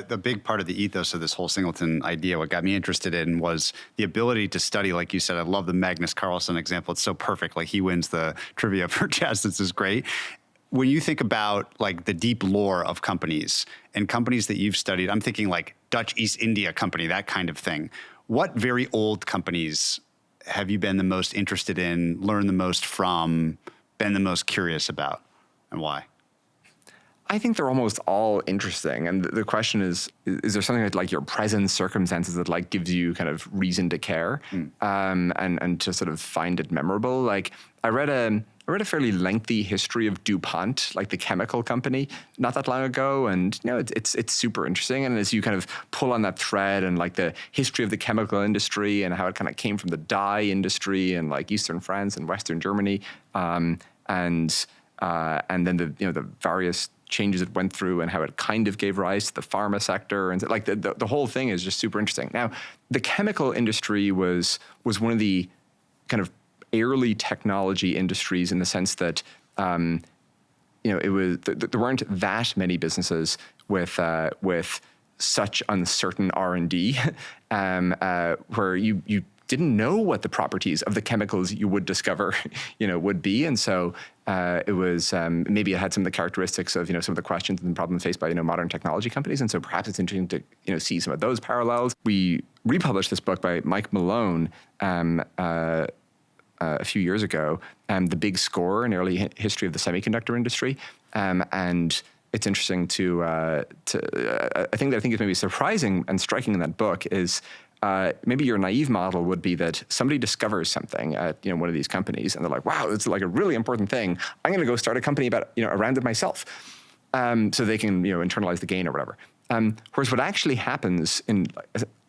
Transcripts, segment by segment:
The big part of the ethos of this whole singleton idea, what got me interested in was the ability to study, like you said. I love the Magnus Carlsen example. It's so perfect. Like he wins the trivia for chess. This is great. When you think about like the deep lore of companies and companies that you've studied, I'm thinking like Dutch East India Company, that kind of thing. What very old companies have you been the most interested in, learned the most from, been the most curious about, and why? I think they're almost all interesting. And the question is there something that like your present circumstances that like gives you kind of reason to care and to sort of find it memorable? Like I read a fairly lengthy history of DuPont, like the chemical company, not that long ago. And, you know, it's super interesting. And as you kind of pull on that thread and like the history of the chemical industry and how it kind of came from the dye industry in like Eastern France and Western Germany, and then the various changes it went through and how it kind of gave rise to the pharma sector. And like the whole thing is just super interesting. Now, the chemical industry was one of the kind of early technology industries in the sense that, it was, there weren't that many businesses with such uncertain R&D, where you didn't know what the properties of the chemicals you would discover, would be. And so it was, maybe it had some of the characteristics of, some of the questions and problems faced by, modern technology companies. And so perhaps it's interesting to, see some of those parallels. We republished this book by Mike Malone a few years ago, The Big Score, an early history of the semiconductor industry. And it's interesting I think it's maybe surprising and striking in that book is, maybe your naive model would be that somebody discovers something at one of these companies and they're like, wow, it's like a really important thing. I'm going to go start a company around it myself, so they can internalize the gain or whatever. Whereas what actually happens in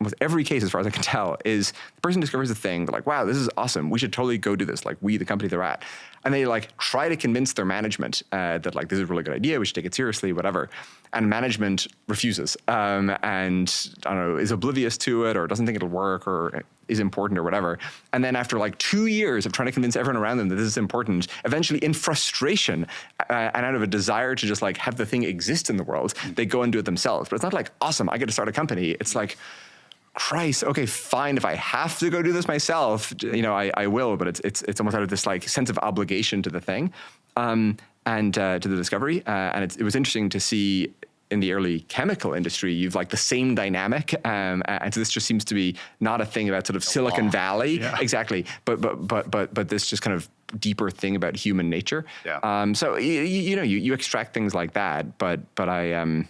almost every case, as far as I can tell, is the person discovers a thing. They're like, wow, this is awesome. We should totally go do this. Like the company they're at. And they like try to convince their management that like, this is a really good idea. We should take it seriously, whatever. And management refuses and I don't know, is oblivious to it or doesn't think it'll work or is important or whatever. And then after like 2 years of trying to convince everyone around them that this is important, eventually in frustration and out of a desire to just like have the thing exist in the world, they go and do it themselves. But it's not like, awesome, I get to start a company. It's like, Christ, okay, fine. If I have to go do this myself, I will. But it's almost out of this like sense of obligation to the thing, and to the discovery. And it was interesting to see in the early chemical industry, you've like the same dynamic, and so this just seems to be not a thing about sort of Silicon Valley, exactly, but this just kind of deeper thing about human nature. Yeah. So you extract things like that, but I.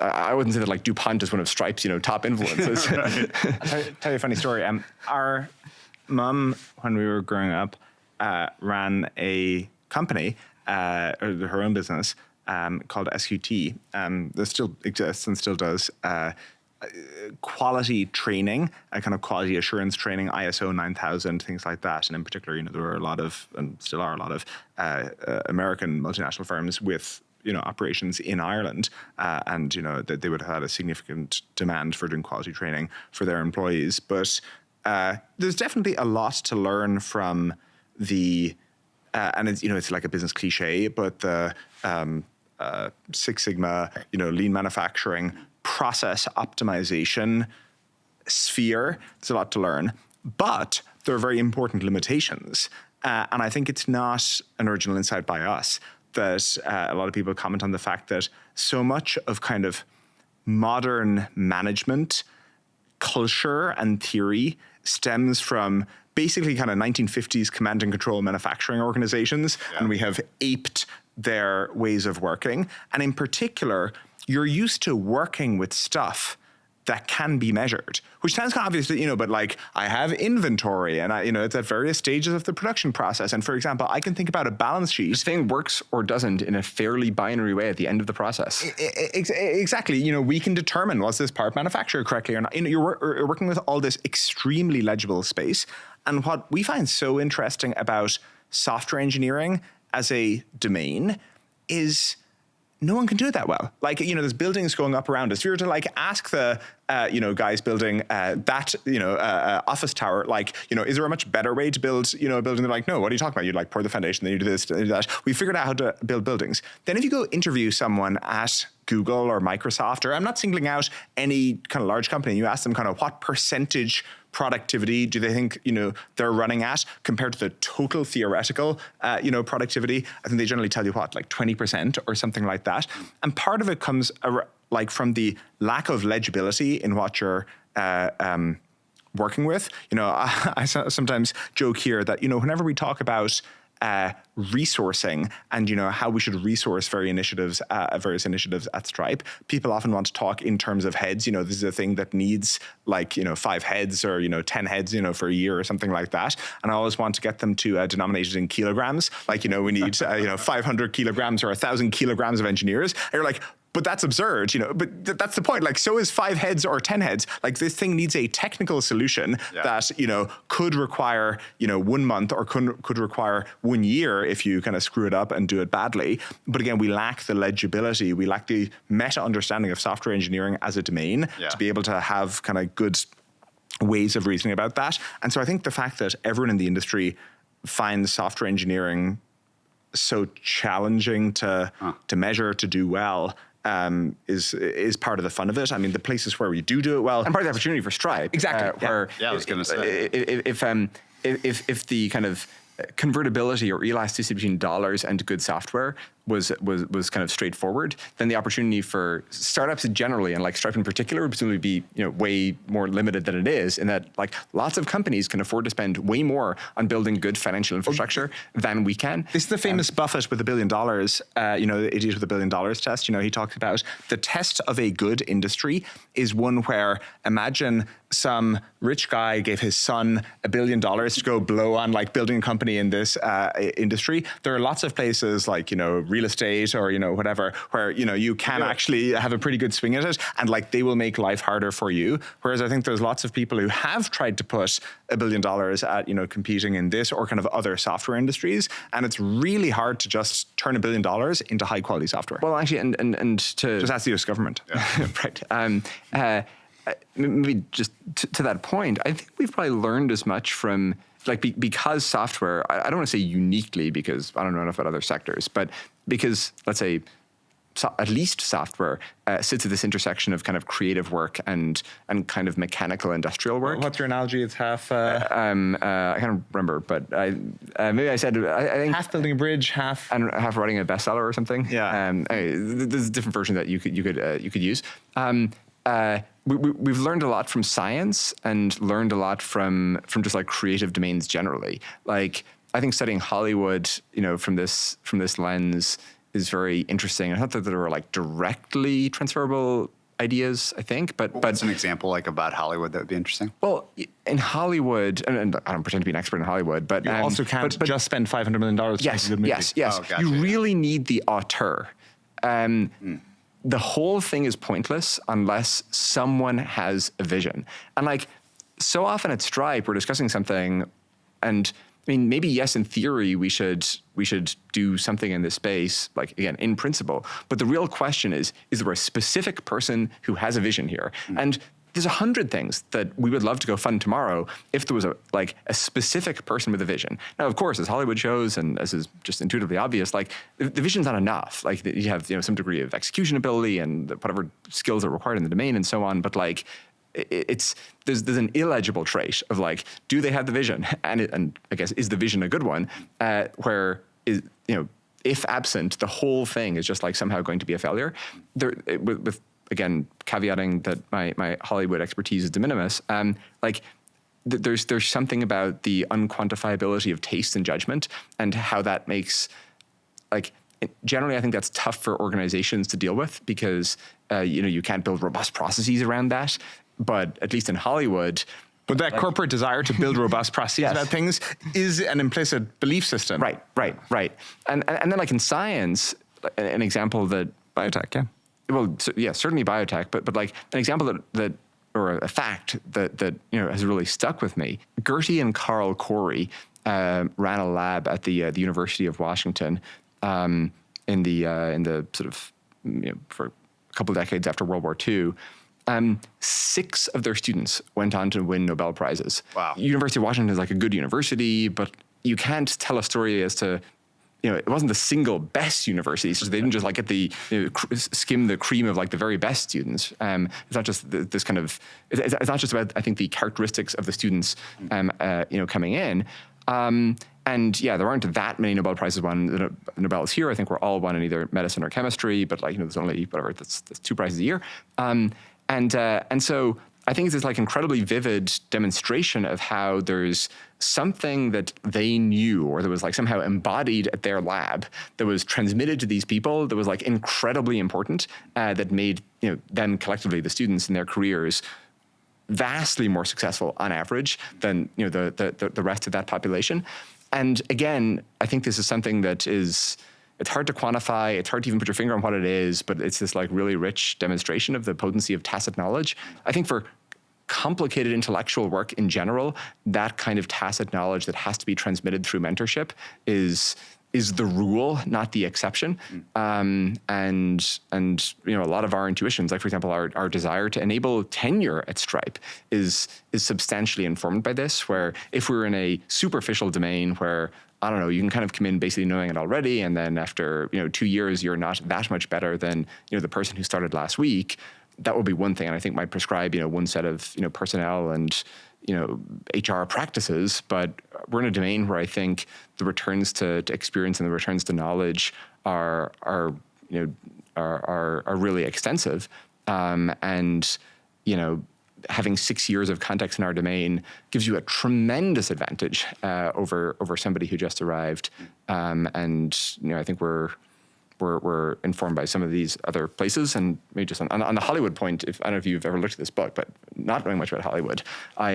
I wouldn't say that like DuPont is one of Stripe's, top influences. I'll tell you a funny story. Our mom, when we were growing up, ran a company, or her own business, called SQT. That still exists and still does quality training, kind of quality assurance training, ISO 9000, things like that. And in particular, there were a lot of, and still are a lot of, American multinational firms with operations in Ireland, and that they would have had a significant demand for doing quality training for their employees. But there's definitely a lot to learn from the, and it's like a business cliche, but the Six Sigma, lean manufacturing, process optimization sphere. There's a lot to learn, but there are very important limitations, and I think it's not an original insight by us that a lot of people comment on the fact that so much of kind of modern management culture and theory stems from basically kind of 1950s command and control manufacturing organizations, and we have aped their ways of working. And in particular, you're used to working with stuff that can be measured, which sounds kind of obvious, but like I have inventory and it's at various stages of the production process. And for example, I can think about a balance sheet. This thing works or doesn't in a fairly binary way at the end of the process. Exactly. We can determine, was this part manufactured correctly or not? You're working with all this extremely legible space. And what we find so interesting about software engineering as a domain is no one can do it that well. Like, there's buildings going up around us. If you were to like ask the, guys building office tower, like, is there a much better way to build, a building? They're like, no, what are you talking about? You'd like pour the foundation, then you do this, then you do that. We figured out how to build buildings. Then if you go interview someone at Google or Microsoft, or I'm not singling out any kind of large company, you ask them kind of what percentage productivity do they think, they're running at compared to the total theoretical, productivity. I think they generally tell you like 20% or something like that. And part of it comes like from the lack of legibility in what you're working with. I sometimes joke here that, whenever we talk about resourcing and how we should resource various initiatives at Stripe, people often want to talk in terms of heads. This is a thing that needs like 5 heads or 10 heads for a year or something like that, and I always want to get them to denominate it in kilograms. Like we need 500 kilograms or 1,000 kilograms of engineers, and you're like, but that's absurd, but that's the point. Like, so is 5 heads or 10 heads. Like, this thing needs a technical solution that, could require, 1 month or could require 1 year if you kind of screw it up and do it badly. But again, we lack the legibility. We lack the meta understanding of software engineering as a domain to be able to have kind of good ways of reasoning about that. And so I think the fact that everyone in the industry finds software engineering so challenging to measure, to do well, is part of the fun of it. I mean, the places where we do it well, and part of the opportunity for Stripe, exactly. I was going to say, if the kind of convertibility or elasticity between dollars and good software was kind of straightforward, then the opportunity for startups generally, and like Stripe in particular, would presumably be way more limited than it is, in that like lots of companies can afford to spend way more on building good financial infrastructure than we can. This is the famous Buffett with $1 billion, the idiot with $1 billion test. He talks about the test of a good industry is one where, imagine some rich guy gave his son $1 billion to go blow on like building a company in this industry. There are lots of places like, real estate or, whatever, where, you can actually have a pretty good swing at it, and like they will make life harder for you. Whereas I think there's lots of people who have tried to put $1 billion at, competing in this or kind of other software industries. And it's really hard to just turn $1 billion into high quality software. Well, actually, and to just ask the US government. Yeah. Right. Maybe just to that point, I think we've probably learned as much from because software, I don't want to say uniquely because I don't know enough about other sectors, but because let's say at least software sits at this intersection of kind of creative work and kind of mechanical industrial work. What's your analogy? It's half... I can't remember, but maybe I said... I think half building a bridge, half... And half writing a bestseller or something. Yeah. There's a different version that you could use. We've learned a lot from science and learned a lot from just like creative domains generally. Like I think studying Hollywood, from this lens is very interesting. I thought that there were like directly transferable ideas, I think, but what's an example like about Hollywood that would be interesting? Well, in Hollywood, and I don't pretend to be an expert in Hollywood, but you also can't just spend $500 million. Yes, to make a good movie. yes. Oh, gotcha, you really need the auteur. The whole thing is pointless unless someone has a vision. And like so often at Stripe, we're discussing something, and I mean, maybe yes, in theory, we should do something in this space, like again, in principle. But the real question is there a specific person who has a vision here? And there's 100 things that we would love to go fund tomorrow if there was a specific person with a vision. Now, of course, as Hollywood shows, and as is just intuitively obvious, like the vision's not enough. Like you have some degree of execution ability and whatever skills are required in the domain and so on. But like there's an illegible trait of like, do they have the vision? And I guess is the vision a good one? Where is if absent, the whole thing is just like somehow going to be a failure. With again, caveating that my Hollywood expertise is de minimis, there's something about the unquantifiability of taste and judgment and how that makes, generally I think that's tough for organizations to deal with because, you can't build robust processes around that. But at least in Hollywood... But that corporate desire to build robust processes about things is an implicit belief system. Right. And then like in science, an example that... Biotech, yeah. Well, certainly biotech, but like an example that or a fact that has really stuck with me. Gertie and Carl Corey ran a lab at the University of Washington in the sort of for a couple of decades after World War II. 6 of their students went on to win Nobel Prizes. Wow. University of Washington is like a good university, but you can't tell a story as to, it wasn't the single best university. So they didn't just like get the skim the cream of like the very best students. It's not just this kind of. It's not just about, I think, the characteristics of the students, coming in. And yeah, there aren't that many Nobel Prizes won. The Nobel is here. I think we're all won in either medicine or chemistry, but there's only that's 2 prizes a year. And so I think it's this like incredibly vivid demonstration of how there's something that they knew or that was like somehow embodied at their lab that was transmitted to these people that was like incredibly important, that made them collectively, the students in their careers, vastly more successful on average than the rest of that population. And again, I think this is something that is. It's hard to quantify. It's hard to even put your finger on what it is, but it's this like really rich demonstration of the potency of tacit knowledge. I think for complicated intellectual work in general, that kind of tacit knowledge that has to be transmitted through mentorship is the rule, not the exception. And a lot of our intuitions, like for example, our desire to enable tenure at Stripe is substantially informed by this, where if we're in a superficial domain where I don't know, you can kind of come in basically knowing it already, and then after 2 years, you're not that much better than the person who started last week. That would be one thing, and I think might prescribe one set of personnel and HR practices. But we're in a domain where I think the returns to experience and the returns to knowledge are really extensive, and having 6 years of context in our domain gives you a tremendous advantage over somebody who just arrived. And I think we're informed by some of these other places. And maybe just on the Hollywood point, I don't know if you've ever looked at this book, but not knowing much about Hollywood, I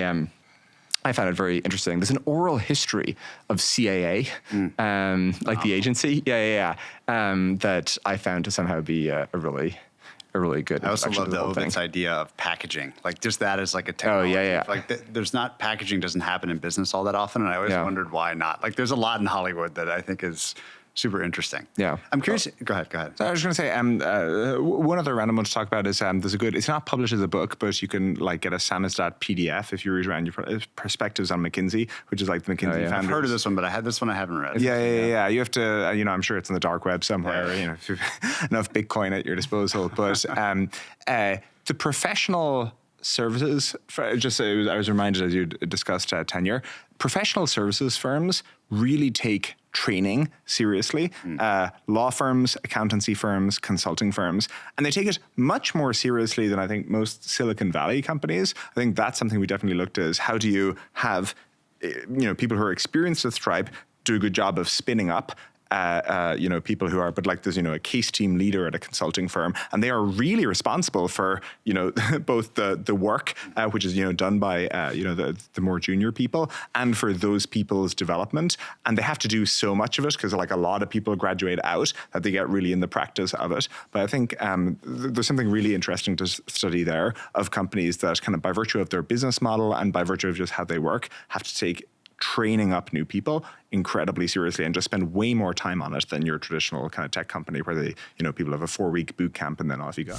found it very interesting. There's an oral history of CAA, the agency, that I found to somehow be a really good. I also love the Ovitz idea of packaging, like just that as like a technology. Like there's not, packaging doesn't happen in business all that often, and I always wondered why not. Like there's a lot in Hollywood that I think is super interesting. Yeah, I'm curious. Go ahead. So I was going to say, one other random one to talk about is there's a good. It's not published as a book, but you can like get a samizdat PDF if you read around your perspectives on McKinsey, which is like the McKinsey founders. I've heard of this one, but I haven't read. Yeah. You have to. I'm sure it's on the dark web somewhere. If you have enough Bitcoin at your disposal. But the professional services. I was reminded as you discussed tenure. Professional services firms really take training seriously. Law firms, accountancy firms, consulting firms, and they take it much more seriously than I think most Silicon Valley companies. I think that's something we definitely looked at, is how do you have people who are experienced with Stripe do a good job of spinning up people who are, but like there's, a case team leader at a consulting firm, and they are really responsible for, both the work, which is, done by, the more junior people, and for those people's development. And they have to do so much of it because like a lot of people graduate out that they get really in the practice of it. But I think there's something really interesting to study there of companies that kind of by virtue of their business model and by virtue of just how they work have to take training up new people incredibly seriously and just spend way more time on it than your traditional kind of tech company where they, people have a 4-week boot camp and then off you go.